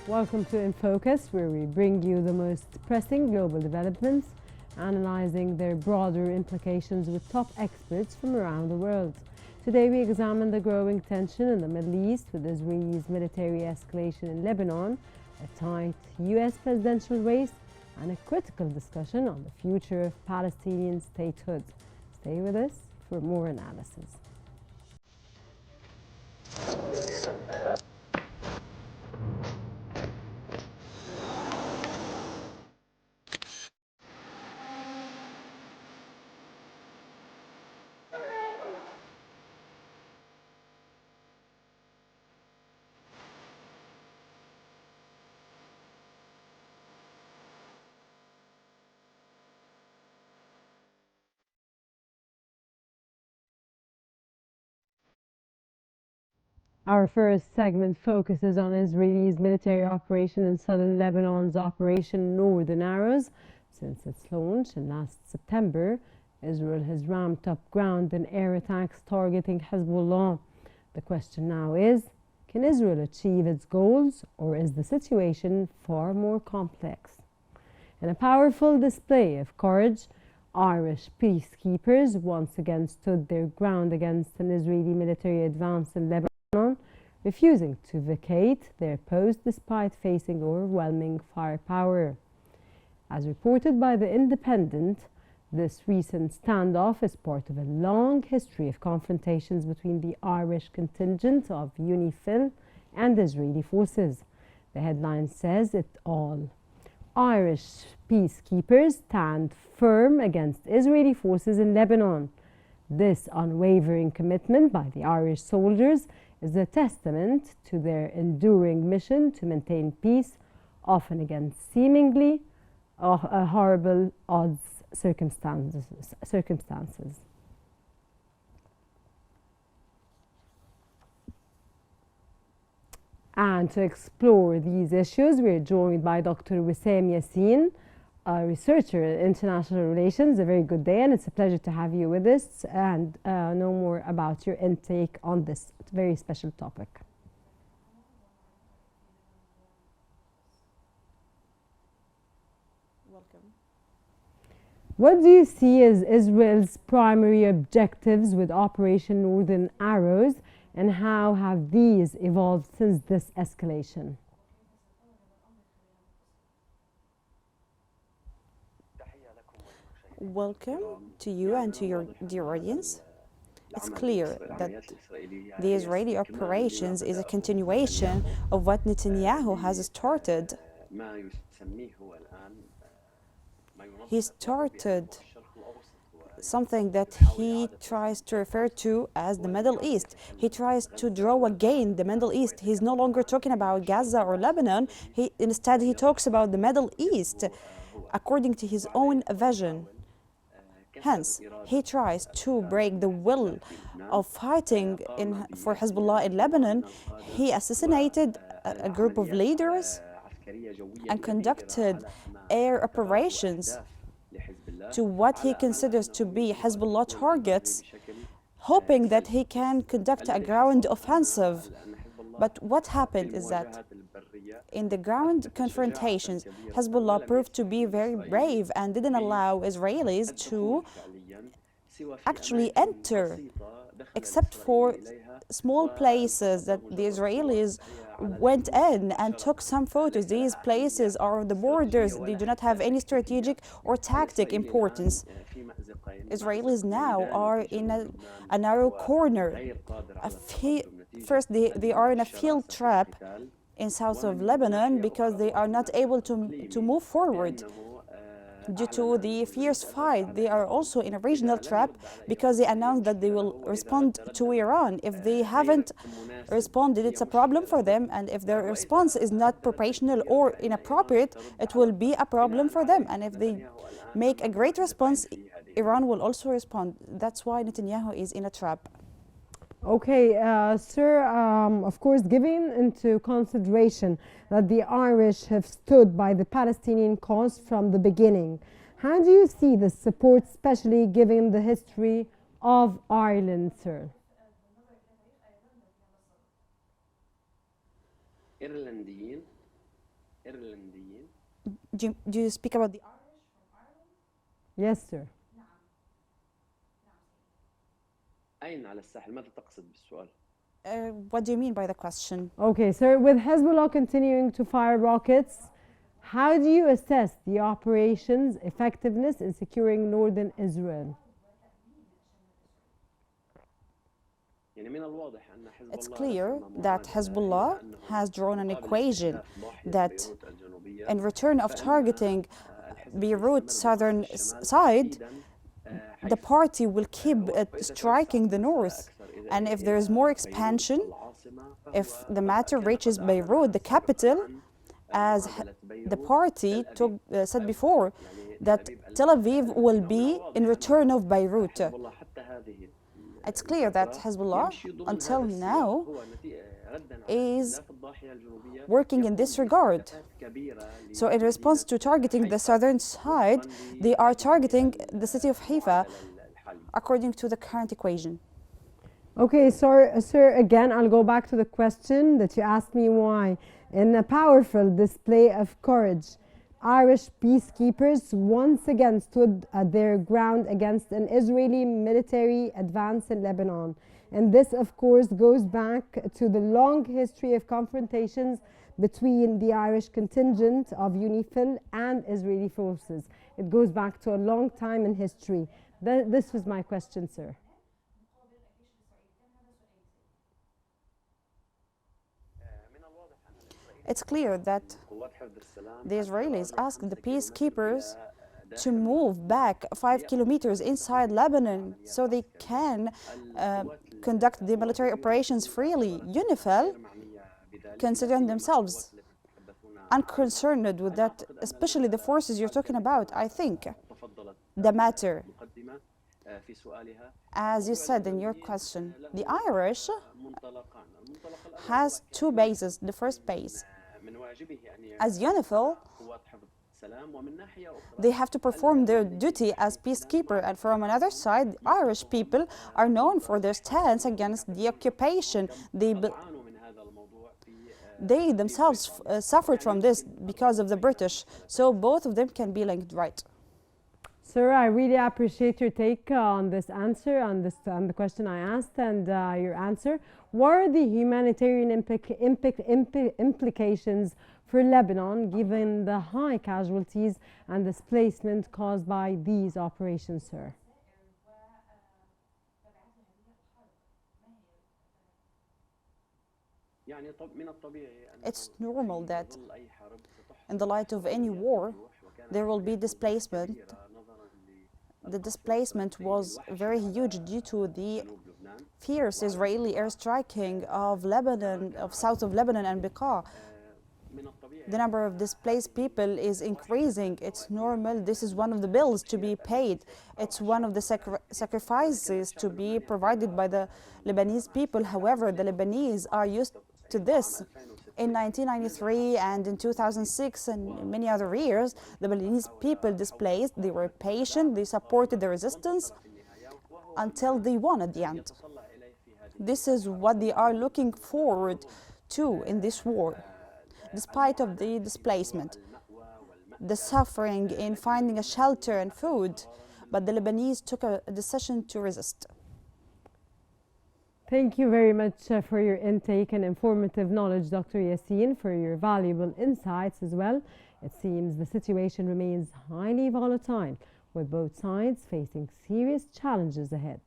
Welcome to In Focus, where we bring you the most pressing global developments, analyzing their broader implications with top experts from around the world. Today we examine the growing tension in the Middle East with Israel's military escalation in Lebanon, a tight US presidential race, and a critical discussion on the future of Palestinian statehood. Stay with us for more analysis. Our first segment focuses on Israel's military operation in southern Lebanon's Operation Northern Arrows. Since its launch in last September, Israel has ramped up ground and air attacks targeting Hezbollah. The question now is, can Israel achieve its goals, or is the situation far more complex? In a powerful display of courage, Irish peacekeepers once again stood their ground against an Israeli military advance in Lebanon, refusing to vacate their post despite facing overwhelming firepower. As reported by The Independent, this recent standoff is part of a long history of confrontations between the Irish contingent of UNIFIL and Israeli forces. The headline says it all. Irish peacekeepers stand firm against Israeli forces in Lebanon. This unwavering commitment by the Irish soldiers is a testament to their enduring mission to maintain peace, often against seemingly horrible odds circumstances. And to explore these issues, we're joined by Dr. Wissam Yassin, a researcher in international relations. A very good day, and it's a pleasure to have you with us and know more about your intake on this very special topic. Welcome. What do you see as Israel's primary objectives with Operation Northern Arrows, and how have these evolved since this escalation? Welcome to you and to your dear audience. It's clear that the Israeli operations is a continuation of what Netanyahu has started. He started something that he tries to refer to as the Middle East. He tries to draw again the Middle East. He's no longer talking about Gaza or Lebanon. Instead, he talks about the Middle East according to his own vision. Hence, he tries to break the will of fighting for Hezbollah in Lebanon. He assassinated a group of leaders and conducted air operations to what he considers to be Hezbollah targets, hoping that he can conduct a ground offensive. But what happened is that in the ground confrontations, Hezbollah proved to be very brave and didn't allow Israelis to actually enter, except for small places that the Israelis went in and took some photos. These places are on the borders. They do not have any strategic or tactic importance. Israelis now are in a narrow corner. First, they are in a field trap in south of Lebanon because they are not able to move forward due to the fierce fight. They are also in a regional trap because they announced that they will respond to Iran. If they haven't responded, it's a problem for them, and if their response is not proportional or inappropriate, it will be a problem for them. And if they make a great response, Iran will also respond. That's why Netanyahu is in a trap. Okay, sir, of course, giving into consideration that the Irish have stood by the Palestinian cause from the beginning, how do you see this support, especially given the history of Ireland, sir? Do you speak about the Yes, sir. what do you mean by the question? Okay, sir, with Hezbollah continuing to fire rockets, how do you assess the operation's effectiveness in securing northern Israel? It's clear that Hezbollah has drawn an equation that in return of targeting Beirut southern side, the party will keep striking the north. And if there is more expansion, if the matter reaches Beirut, the capital, as the party said before, that Tel Aviv will be in return of Beirut. It's clear that Hezbollah, until now, is working in this regard. So in response to targeting the southern side, they are targeting the city of Haifa according to the current equation. Okay, sir, again, I'll go back to the question that you asked me why. In a powerful display of courage, Irish peacekeepers once again stood their ground against an Israeli military advance in Lebanon. And this, of course, goes back to the long history of confrontations between the Irish contingent of UNIFIL and Israeli forces. It goes back to a long time in history. This was my question, sir. It's clear that the Israelis asked the peacekeepers to move back 5 kilometers inside Lebanon so they can conduct the military operations freely. UNIFIL considering themselves unconcerned with that, especially the forces you're talking about. I think the matter, as you said in your question, the Irish has two bases. The first base, as UNIFIL, they have to perform their duty as peacekeeper, and from another side, the Irish people are known for their stance against the occupation. They themselves suffered from this because of the British, so both of them can be linked, right? Sir, I really appreciate your take on this answer, on the question I asked, and your answer. What are the humanitarian implications for Lebanon, given the high casualties and displacement caused by these operations, sir? It's normal that in the light of any war, there will be displacement. The displacement was very huge due to the fierce Israeli airstriking of Lebanon, of south of Lebanon and Bekaa. The number of displaced people is increasing. It's normal. This is one of the bills to be paid. It's one of the sacrifices to be provided by the Lebanese people. However, the Lebanese are used to this. In 1993 and in 2006 and many other years, the Lebanese people displaced, they were patient, they supported the resistance until they won at the end. This is what they are looking forward to in this war. Despite of the displacement, the suffering in finding a shelter and food, but the Lebanese took a decision to resist. Thank you very much for your intake and informative knowledge, Dr. Yassin, for your valuable insights as well. It seems the situation remains highly volatile, with both sides facing serious challenges ahead.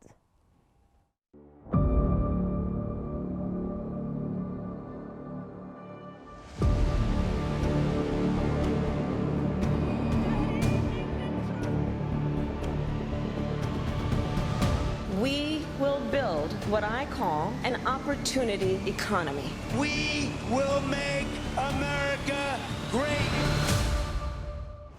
We will build what I call an opportunity economy. We will make America great.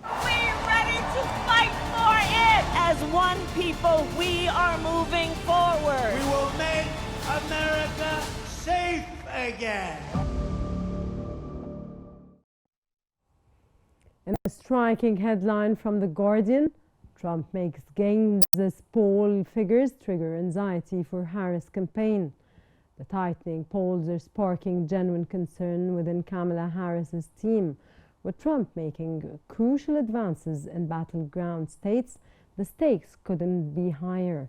We're ready to fight for it. As one people, we are moving forward. We will make America safe again. In a striking headline from The Guardian, Trump makes gains as poll figures trigger anxiety for Harris' campaign. The tightening polls are sparking genuine concern within Kamala Harris's team. With Trump making crucial advances in battleground states, the stakes couldn't be higher.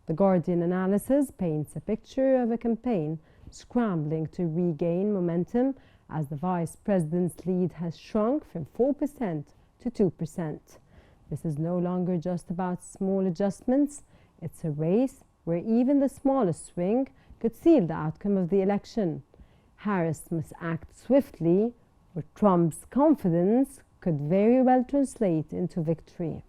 The Guardian analysis paints a picture of a campaign scrambling to regain momentum as the vice president's lead has shrunk from 4% to 2%. This is no longer just about small adjustments. It's a race where even the smallest swing could seal the outcome of the election. Harris must act swiftly, or Trump's confidence could very well translate into victory.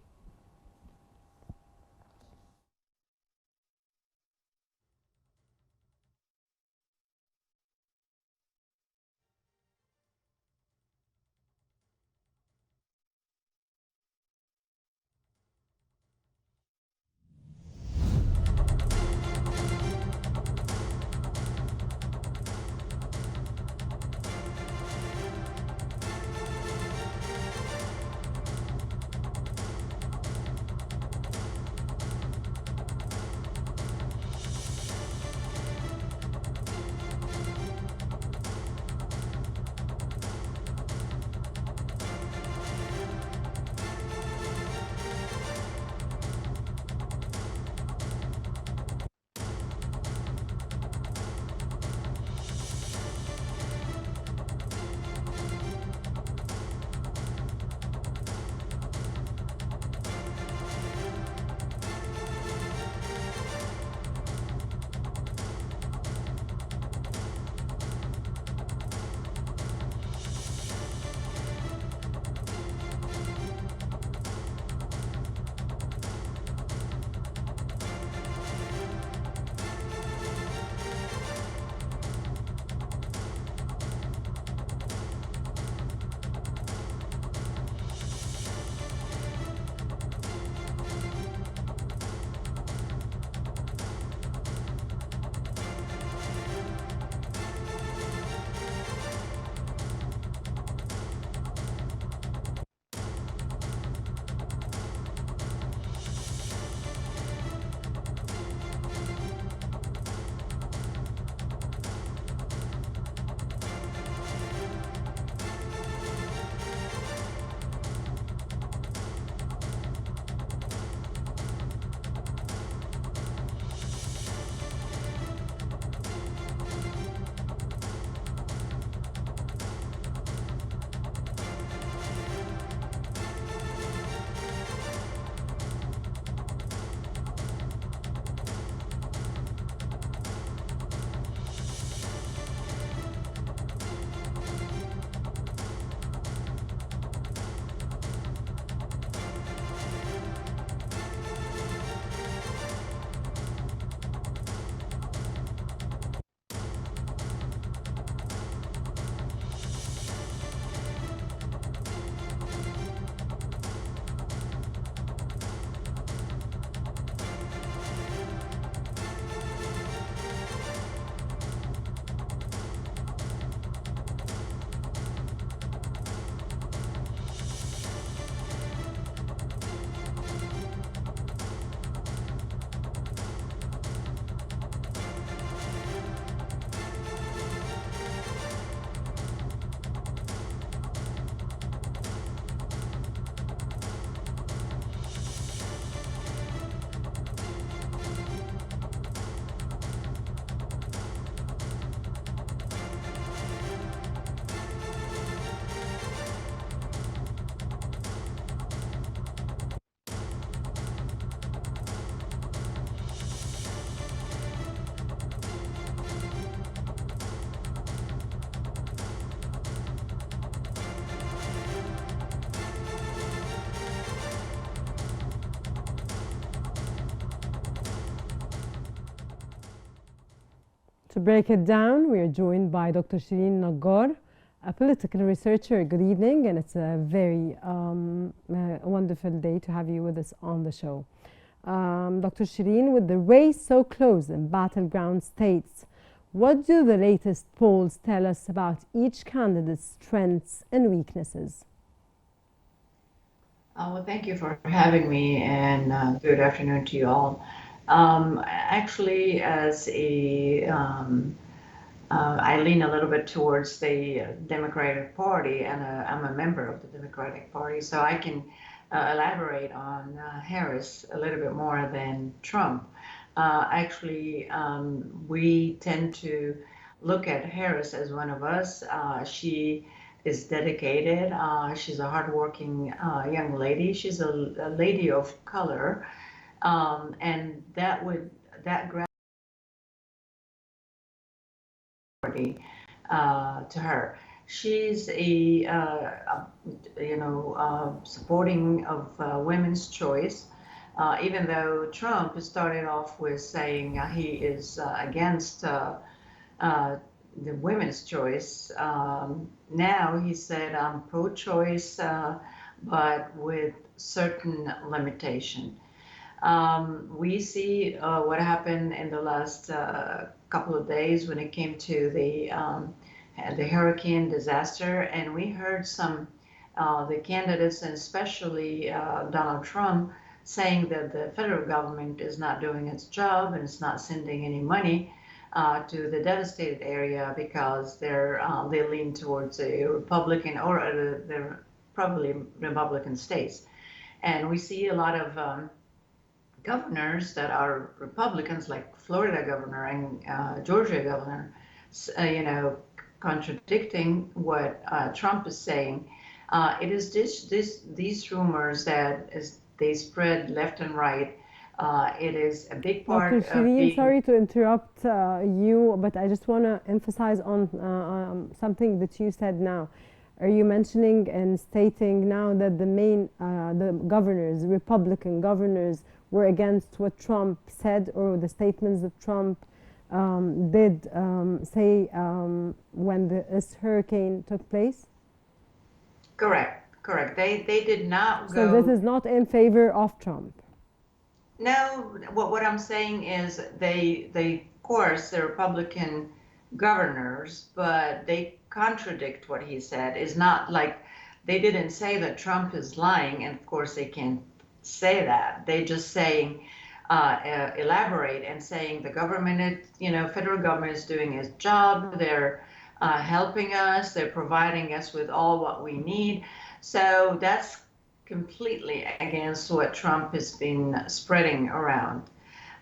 To break it down, we are joined by Dr. Shireen Naggar, a political researcher. Good evening, and it's a very wonderful day to have you with us on the show. Dr. Shireen, with the race so close in battleground states, what do the latest polls tell us about each candidate's strengths and weaknesses? Well, thank you for having me, and good afternoon to you all. Actually, as a I lean a little bit towards the Democratic Party, and I'm a member of the Democratic Party, so I can elaborate on Harris a little bit more than Trump. Actually, we tend to look at Harris as one of us. She is dedicated. She's a hardworking young lady. She's a lady of color, and that to her. She's supporting of women's choice. Even though Trump started off with saying he is against the women's choice, now he said I'm pro-choice, but with certain limitation. We see what happened in the last couple of days when it came to the hurricane disaster, and we heard some the candidates, and especially Donald Trump, saying that the federal government is not doing its job and it's not sending any money to the devastated area because they lean towards a Republican, or they're probably Republican states. And we see a lot of governors that are Republicans, like Florida governor and Georgia governor, contradicting what Trump is saying. It is these rumors that they spread left and right. It is a big part Dr. Shireen, sorry to interrupt you, but I just want to emphasize on something that you said now. Are you mentioning and stating now that the governors, Republican governors, were against what Trump said, or the statements that Trump did say when this hurricane took place? Correct. They did not go. So this is not in favor of Trump? No, what I'm saying is they of course, the Republican governors, but they contradict what he said. It's not like they didn't say that Trump is lying, and of course they can't say that. They just saying, elaborate and saying the government, federal government is doing its job. They're helping us. They're providing us with all what we need. So that's completely against what Trump has been spreading around.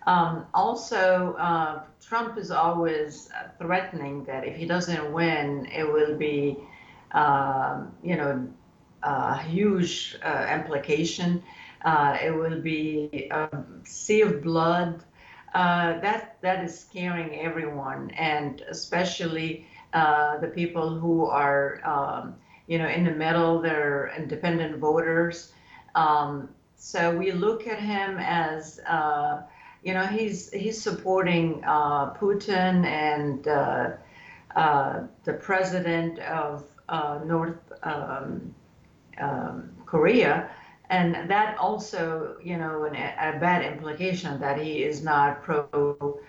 Also, Trump is always threatening that if he doesn't win, it will be, a huge implication. It will be a sea of blood. That is scaring everyone, and especially the people who are, in the middle. They're independent voters. So we look at him as, he's supporting Putin and the president of North Korea. And that also, a bad implication that he is not pro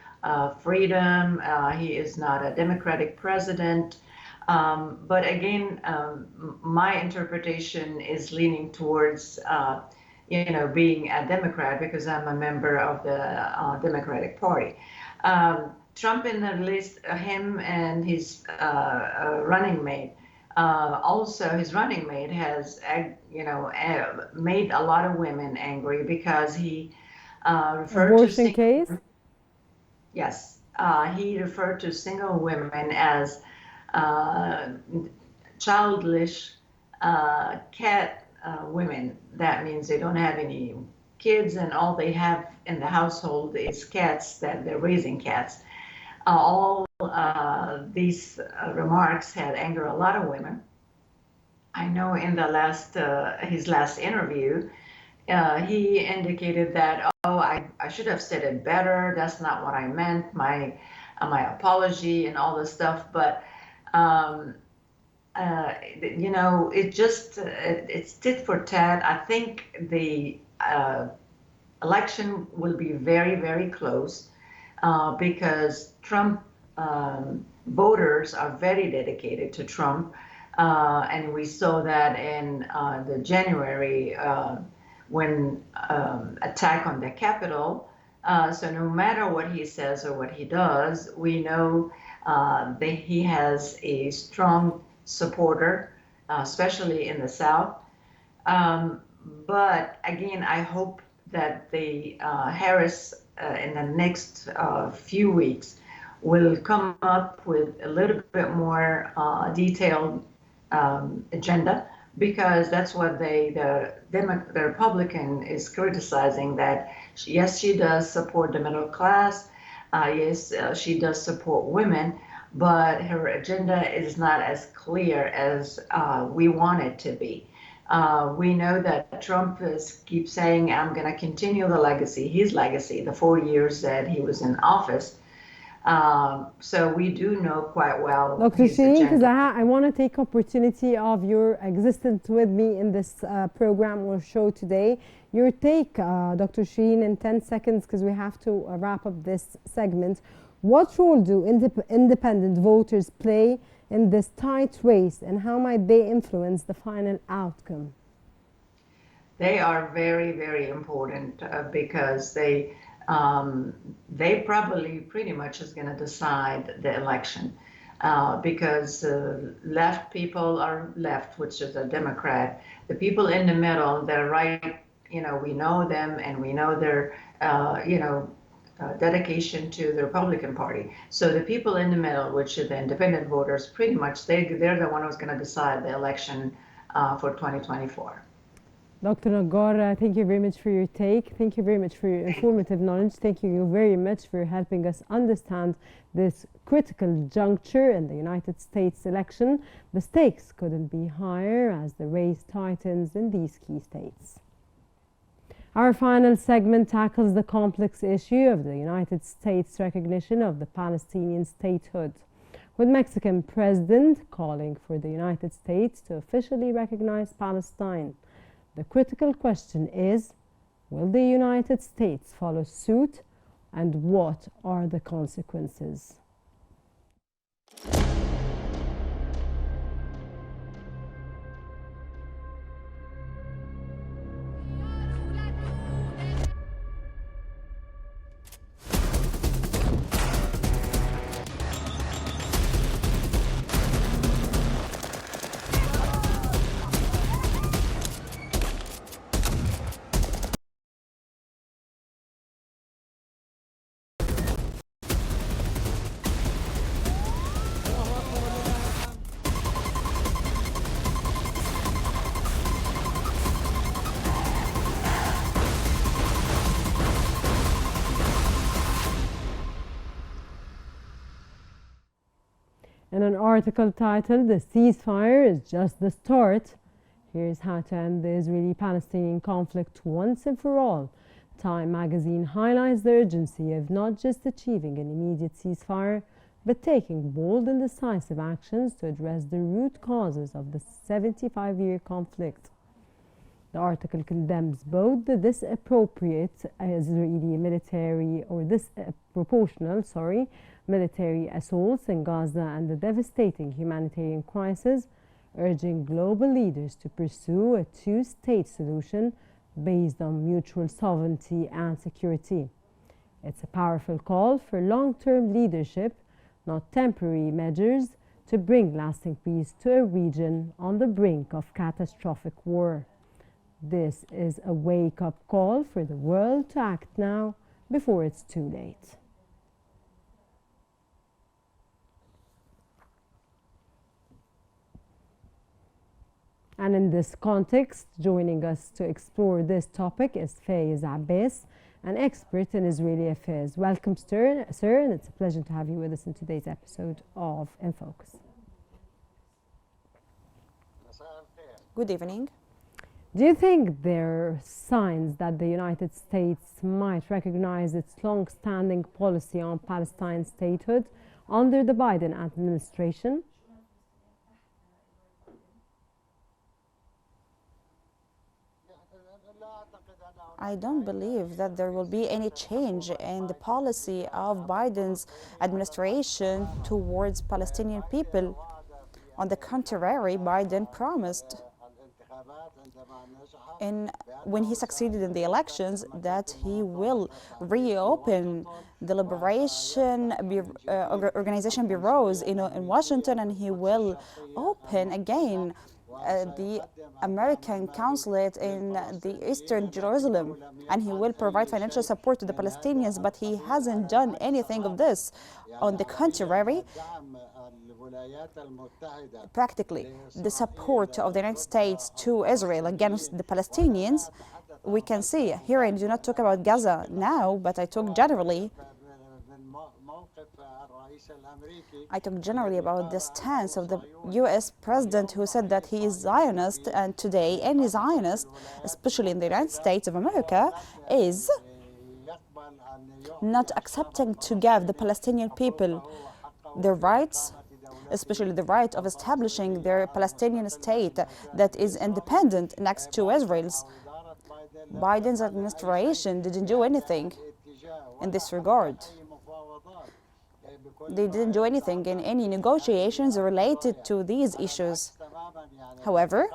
freedom. He is not a democratic president. But again, my interpretation is leaning towards, being a Democrat because I'm a member of the Democratic Party. Trump in the list, him and his running mate. Also, his running mate has, made a lot of women angry because he referred abortion to case. Yes, he referred to single women as childless cat women. That means they don't have any kids, and all they have in the household is cats, that they're raising cats. All these remarks had angered a lot of women. I know in the his last interview, he indicated that, I should have said it better. That's not what I meant. My apology and all this stuff. But it's tit for tat. I think the election will be very, very close because Trump voters are very dedicated to Trump. And we saw that in the January when attack on the Capitol. So no matter what he says or what he does, we know He has a strong supporter, especially in the South. Um, but again, I hope that the Harris in the next few weeks will come up with a little bit more detailed agenda, because that's what the Republican is criticizing, that yes, she does support the middle class, yes, she does support women, but her agenda is not as clear as we want it to be. We know that Trump keeps saying, I'm going to continue the legacy, his legacy, the 4 years that he was in office. So we do know quite well Dr. his Shireen, because agenda. I want to take opportunity of your existence with me in this program or show today. Your take, Dr. Shireen, in 10 seconds, because we have to wrap up this segment. What role do independent voters play in this tight race, and how might they influence the final outcome? They are very, very important because they probably pretty much is going to decide the election, because left people are left, which is a Democrat. The people in the middle, they're right. We know them, and we know their dedication to the Republican Party. So the people in the middle, which are the independent voters, pretty much they're the one who's going to decide the election for 2024. Dr. Nagar, thank you very much for your take. Thank you very much for your informative knowledge. Thank you very much for helping us understand this critical juncture in the United States election. The stakes couldn't be higher as the race tightens in these key states. Our final segment tackles the complex issue of the United States' recognition of the Palestinian statehood, with Mexican president calling for the United States to officially recognize Palestine. The critical question is, will the United States follow suit, and what are the consequences? In an article titled "The Ceasefire is Just the Start," here's how to end the Israeli-Palestinian conflict once and for all. Time magazine highlights the urgency of not just achieving an immediate ceasefire, but taking bold and decisive actions to address the root causes of the 75-year conflict. The article condemns both the disproportional military assaults in Gaza and the devastating humanitarian crisis, urging global leaders to pursue a two-state solution based on mutual sovereignty and security. It's a powerful call for long-term leadership, not temporary measures, to bring lasting peace to a region on the brink of catastrophic war. This is a wake-up call for the world to act now before it's too late. And in this context, joining us to explore this topic is Faiz Abbas, an expert in Israeli affairs. Welcome, sir, and it's a pleasure to have you with us in today's episode of In Focus. Good evening. Do you think there are signs that the United States might recognize its long-standing policy on Palestine statehood under the Biden administration? I don't believe that there will be any change in the policy of Biden's administration towards Palestinian people. On the contrary, Biden promised when he succeeded in the elections, that he will reopen the organization bureaus in Washington, and he will open again the American consulate in the Eastern Jerusalem, and he will provide financial support to the Palestinians, but he hasn't done anything of this. On the contrary, practically, the support of the United States to Israel against the Palestinians, we can see here. I do not talk about Gaza now, but I talk generally. I talk generally about the stance of the US president, who said that he is Zionist, and today any Zionist, especially in the United States of America, is not accepting to give the Palestinian people their rights, especially the right of establishing their Palestinian state that is independent next to Israel's. Biden's administration didn't do anything in this regard. They didn't do anything in any negotiations related to these issues. However,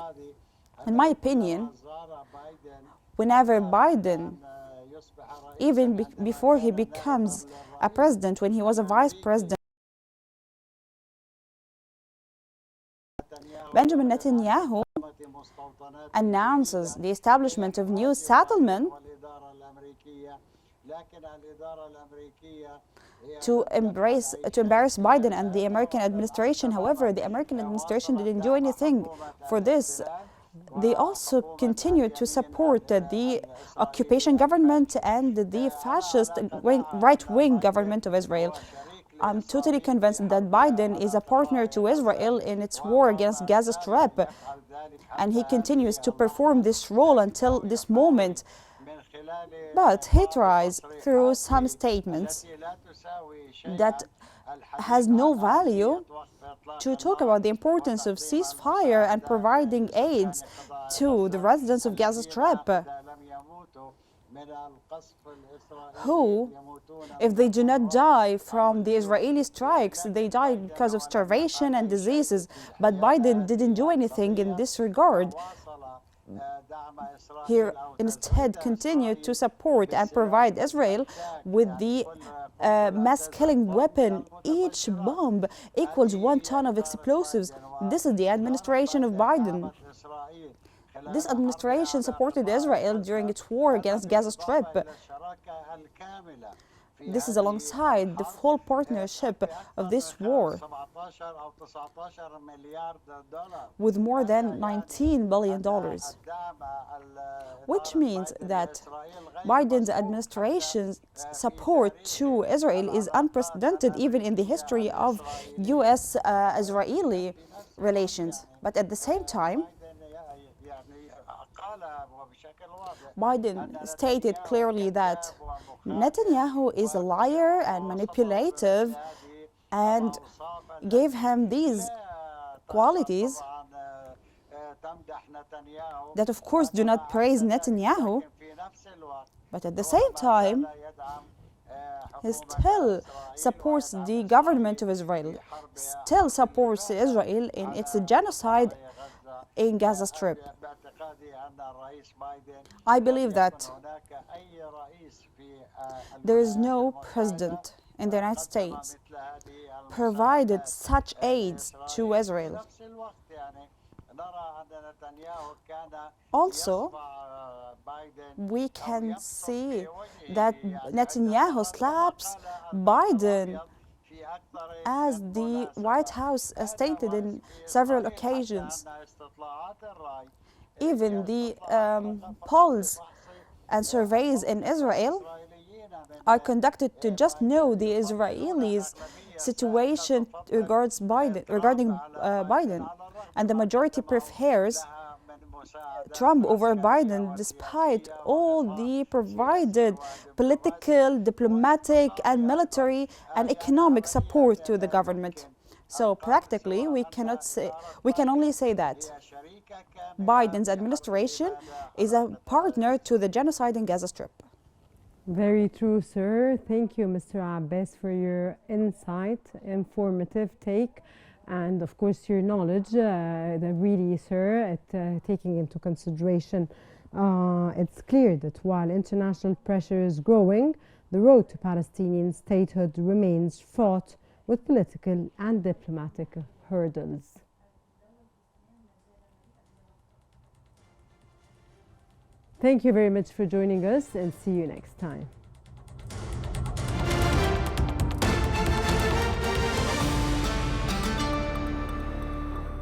in my opinion, whenever Biden, even before he becomes a president, when he was a vice president, Benjamin Netanyahu announces the establishment of new settlement to embarrass Biden and the American administration. However, the American administration didn't do anything for this. They also continued to support the occupation government and the fascist right-wing government of Israel. I'm totally convinced that Biden is a partner to Israel in its war against Gaza Strip, and he continues to perform this role until this moment. But he tries through some statements that has no value to talk about the importance of ceasefire and providing aids to the residents of Gaza Strip, who, if they do not die from the Israeli strikes, they die because of starvation and diseases. But Biden didn't do anything in this regard. He instead continued to support and provide Israel with the mass-killing weapon. Each bomb equals 1 ton of explosives. This is the administration of Biden. This administration supported Israel during its war against Gaza Strip. This is alongside the full partnership of this war with more than $19 billion, which means that Biden's administration's support to Israel is unprecedented even in the history of US-Israeli relations. But at the same time, Biden stated clearly that Netanyahu is a liar and manipulative, and gave him these qualities that of course do not praise Netanyahu, but at the same time he still supports the government of Israel, still supports Israel in its genocide in Gaza Strip. I believe that there is no president in the United States provided such aids to Israel. Also, we can see that Netanyahu slaps Biden, as the White House stated in several occasions. Even the polls and surveys in Israel are conducted to just know the Israelis' situation regarding Biden, and the majority prefers Trump over Biden, despite all the provided political, diplomatic, and military and economic support to the government. So practically, we can only say that Biden's administration is a partner to the genocide in Gaza Strip. Very true, sir. Thank you, Mr. Abbas, for your insight, informative take. And of course, your knowledge, that really, sir, taking into consideration, it's clear that while international pressure is growing, the road to Palestinian statehood remains fraught with political and diplomatic hurdles. Thank you very much for joining us, and see you next time.